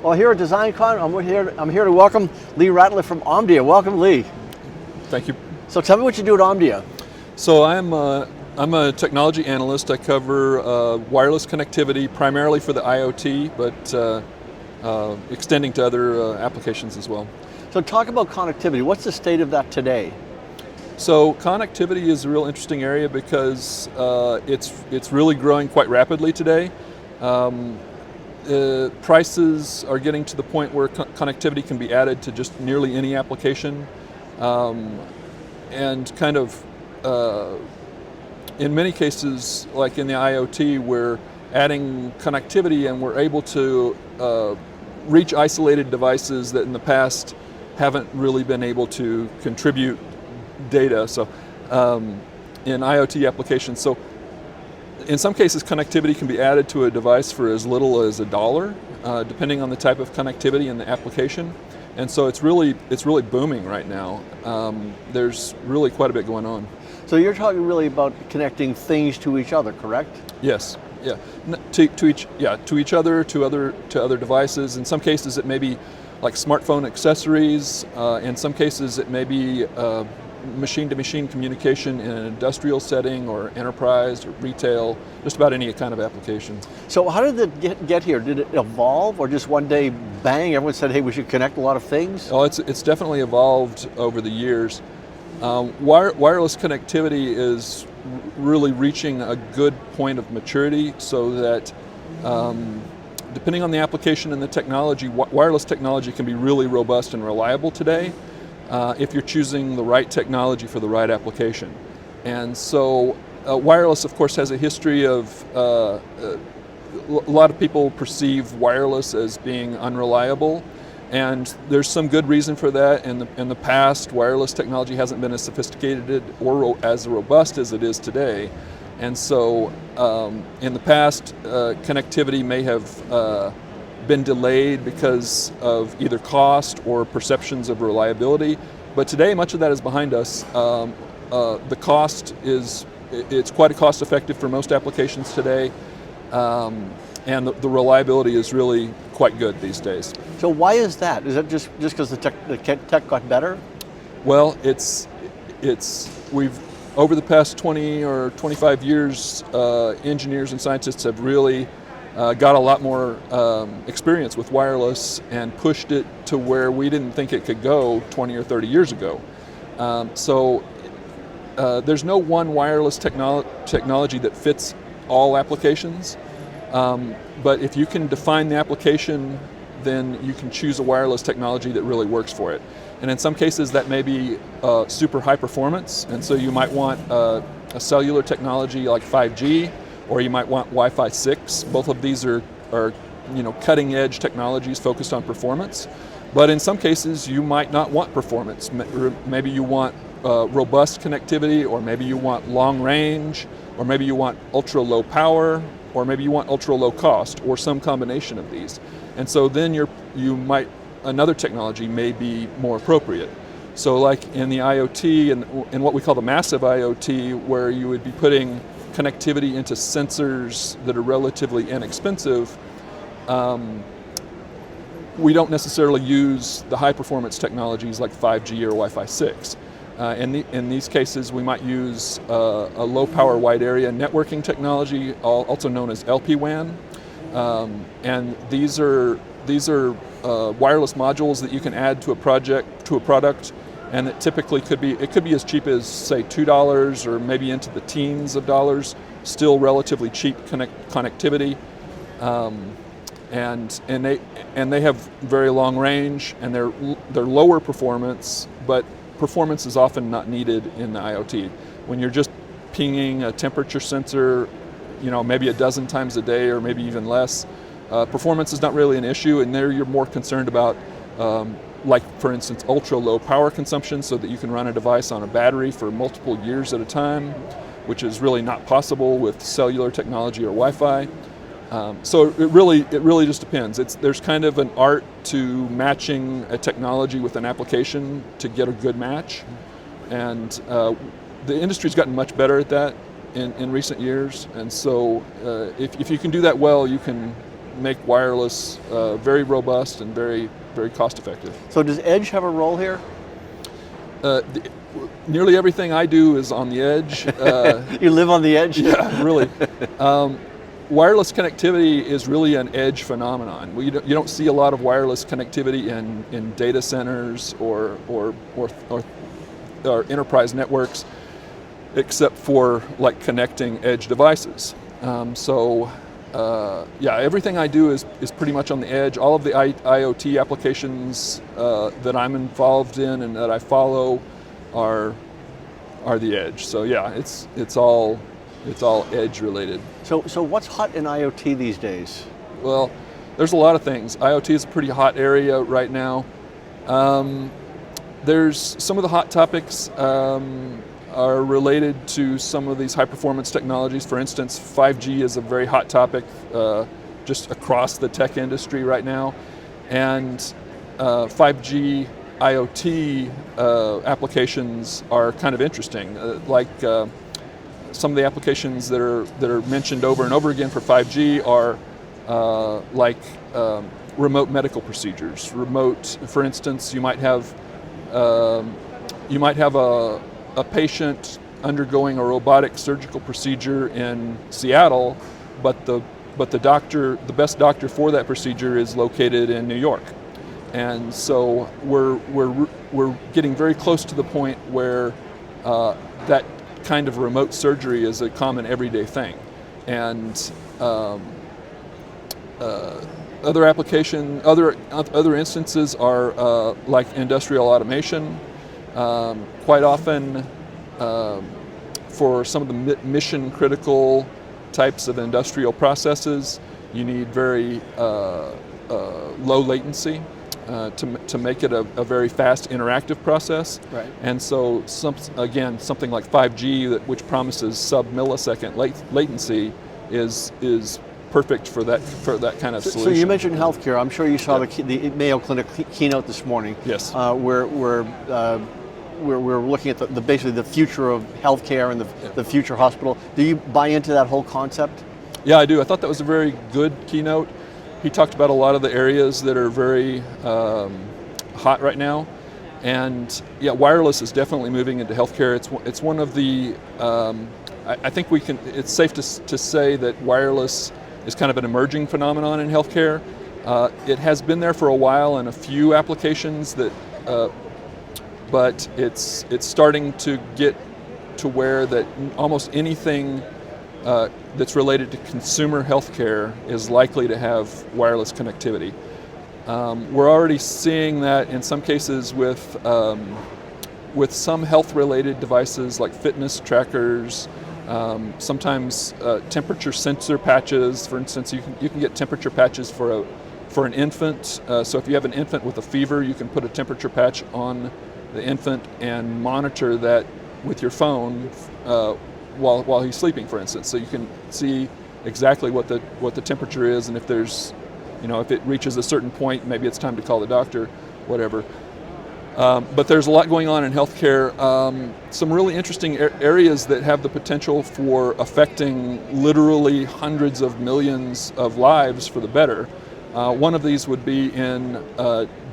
Well, here at DesignCon, I'm here to welcome Lee Ratliff from Omdia. Welcome, Lee. Thank you. So tell me what you do at Omdia. So I'm a technology analyst. I cover wireless connectivity primarily for the IoT, but extending to other applications as well. So talk about connectivity. What's the state of that today? So connectivity is a real interesting area because it's really growing quite rapidly today. Prices are getting to the point where connectivity can be added to just nearly any application, and kind of in many cases, like in the IoT, we're adding connectivity and we're able to reach isolated devices that in the past haven't really been able to contribute data. So in IoT applications, so in some cases connectivity can be added to a device for as little as $1, depending on the type of connectivity and the application. And so it's really booming right now. There's really quite a bit going on. So you're talking really about connecting things to each other, correct? Yes. Yeah. To each other, to other devices. In some cases it may be like smartphone accessories. In some cases it may be machine-to-machine communication in an industrial setting or enterprise or retail, just about any kind of application. So how did it get here? Did it evolve, or just one day, bang, everyone said, hey, we should connect a lot of things? Oh, it's definitely evolved over the years. Wireless connectivity is really reaching a good point of maturity, so that depending on the application and the technology, wireless technology can be really robust and reliable today. If you're choosing the right technology for the right application. And so wireless, of course, has a history of, a lot of people perceive wireless as being unreliable, and there's some good reason for that. In the past, wireless technology hasn't been as sophisticated or as robust as it is today. And so in the past, connectivity may have been delayed because of either cost or perceptions of reliability. But today, much of that is behind us. The cost it's quite cost effective for most applications today. And the reliability is really quite good these days. So why is that? Is that just because the tech got better? Well, we've over the past 20 or 25 years, engineers and scientists have really got a lot more experience with wireless and pushed it to where we didn't think it could go 20 or 30 years ago. So there's no one wireless technology that fits all applications, but if you can define the application, then you can choose a wireless technology that really works for it. And in some cases that may be super high performance, and so you might want a cellular technology like 5G, or you might want Wi-Fi 6. Both of these are cutting edge technologies focused on performance. But in some cases you might not want performance. Maybe you want robust connectivity, or maybe you want long range, or maybe you want ultra low power, or maybe you want ultra low cost, or some combination of these. And so then another technology may be more appropriate. So like in the IoT and in what we call the massive IoT, where you would be putting connectivity into sensors that are relatively inexpensive, we don't necessarily use the high performance technologies like 5G or Wi-Fi 6. In these cases, we might use a low power wide area networking technology, also known as LPWAN. And these are wireless modules that you can add to a product, and it typically could be as cheap as, say, $2 or maybe into the teens of dollars, still relatively cheap connectivity. And they have very long range, and they're lower performance, but performance is often not needed in the IoT. When you're just pinging a temperature sensor, maybe a dozen times a day or maybe even less, performance is not really an issue, and there you're more concerned about like, for instance, ultra low power consumption, so that you can run a device on a battery for multiple years at a time, which is really not possible with cellular technology or Wi-Fi. So it really just depends. There's kind of an art to matching a technology with an application to get a good match, and the industry's gotten much better at that in recent years. And so if you can do that well, you can make wireless very robust and very, very cost effective. So does Edge have a role here? Nearly everything I do is on the edge. You live on the edge? Yeah, really. Wireless connectivity is really an edge phenomenon. You don't see a lot of wireless connectivity in data centers or enterprise networks, except for like connecting edge devices. Everything I do is pretty much on the edge. All of the IoT applications that I'm involved in and that I follow are the edge. So yeah, it's all edge related. So what's hot in IoT these days? Well, there's a lot of things. IoT is a pretty hot area right now. There's some of the hot topics are related to some of these high performance technologies. For instance, 5G is a very hot topic just across the tech industry right now. And 5G IoT applications are kind of interesting. Some of the applications that are mentioned over and over again for 5G are remote medical procedures. For instance, you might have a patient undergoing a robotic surgical procedure in Seattle, but the best doctor for that procedure is located in New York. And so we're getting very close to the point where that kind of remote surgery is a common everyday thing. And other instances are like industrial automation. Quite often, for some of the mission critical types of industrial processes, you need very low latency to make it a very fast interactive process. Right. And so something like 5G, which promises sub-millisecond latency, is perfect for that kind of solution. So you mentioned healthcare. I'm sure you saw the Mayo Clinic keynote this morning. Yes. Where we're looking at basically the future of healthcare and the future hospital. Do you buy into that whole concept? Yeah, I do. I thought that was a very good keynote. He talked about a lot of the areas that are very hot right now, and yeah, wireless is definitely moving into healthcare. It's one of the I think it's safe to say that wireless is kind of an emerging phenomenon in healthcare. It has been there for a while in a few applications but it's starting to get to where that almost anything that's related to consumer healthcare is likely to have wireless connectivity. We're already seeing that in some cases with some health-related devices like fitness trackers, sometimes temperature sensor patches. For instance, you can get temperature patches for an infant. So if you have an infant with a fever, you can put a temperature patch on the infant and monitor that with your phone while he's sleeping, for instance. So you can see exactly what the temperature is, and if if it reaches a certain point, maybe it's time to call the doctor, whatever. But there's a lot going on in healthcare. Some really interesting areas that have the potential for affecting literally hundreds of millions of lives for the better. One of these would be in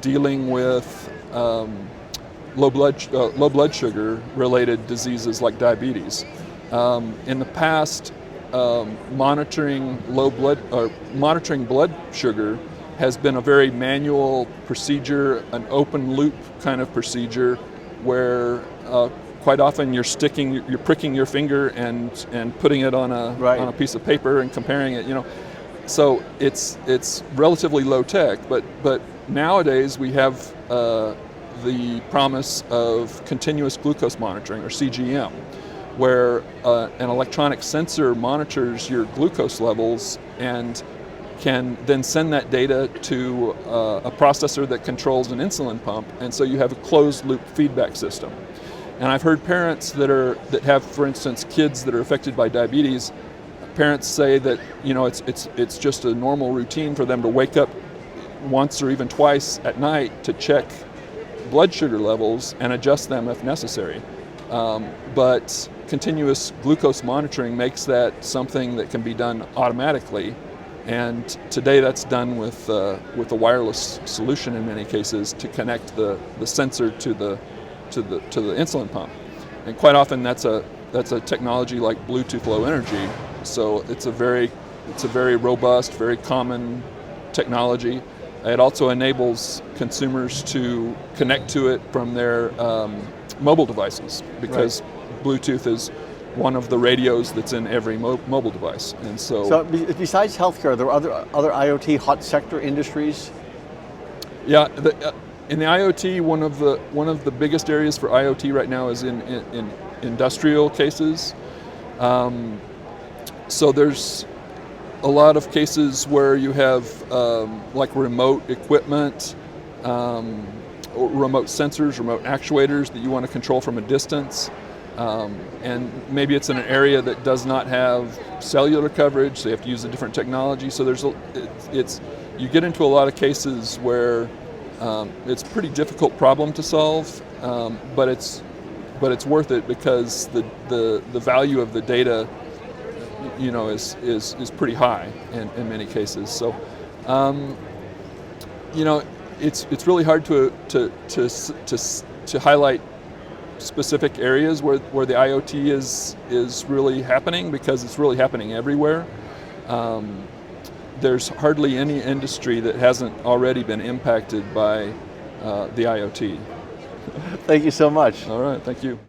dealing with low blood sugar related diseases like diabetes. In the past, monitoring blood sugar has been a very manual procedure, an open loop kind of procedure, where quite often you're pricking your finger and putting it on a piece of paper and comparing it. So it's relatively low tech, but nowadays we have the promise of continuous glucose monitoring, or CGM, where an electronic sensor monitors your glucose levels and can then send that data to a processor that controls an insulin pump, and so you have a closed loop feedback system. And I've heard parents that have, for instance, kids that are affected by diabetes. Parents say that it's just a normal routine for them to wake up once or even twice at night to check blood sugar levels and adjust them if necessary. But continuous glucose monitoring makes that something that can be done automatically, And today that's done with a wireless solution in many cases to connect the sensor to the insulin pump. And quite often that's a technology like Bluetooth Low Energy. So it's a very robust, very common technology. It also enables consumers to connect to it from their mobile devices, because Bluetooth is one of the radios that's in every mobile device. And so besides healthcare, are there other IoT hot sector industries? Yeah, in the IoT, one of the biggest areas for IoT right now is in industrial cases. So there's a lot of cases where you have like remote equipment, or remote sensors, remote actuators that you want to control from a distance. And maybe it's in an area that does not have cellular coverage, so you have to use a different technology. So you get into a lot of cases where it's a pretty difficult problem to solve, but it's worth it because the value of the data, is pretty high in many cases. So, it's really hard to highlight specific areas where the IoT is really happening, because it's really happening everywhere. There's hardly any industry that hasn't already been impacted by the IoT. Thank you so much. All right, thank you.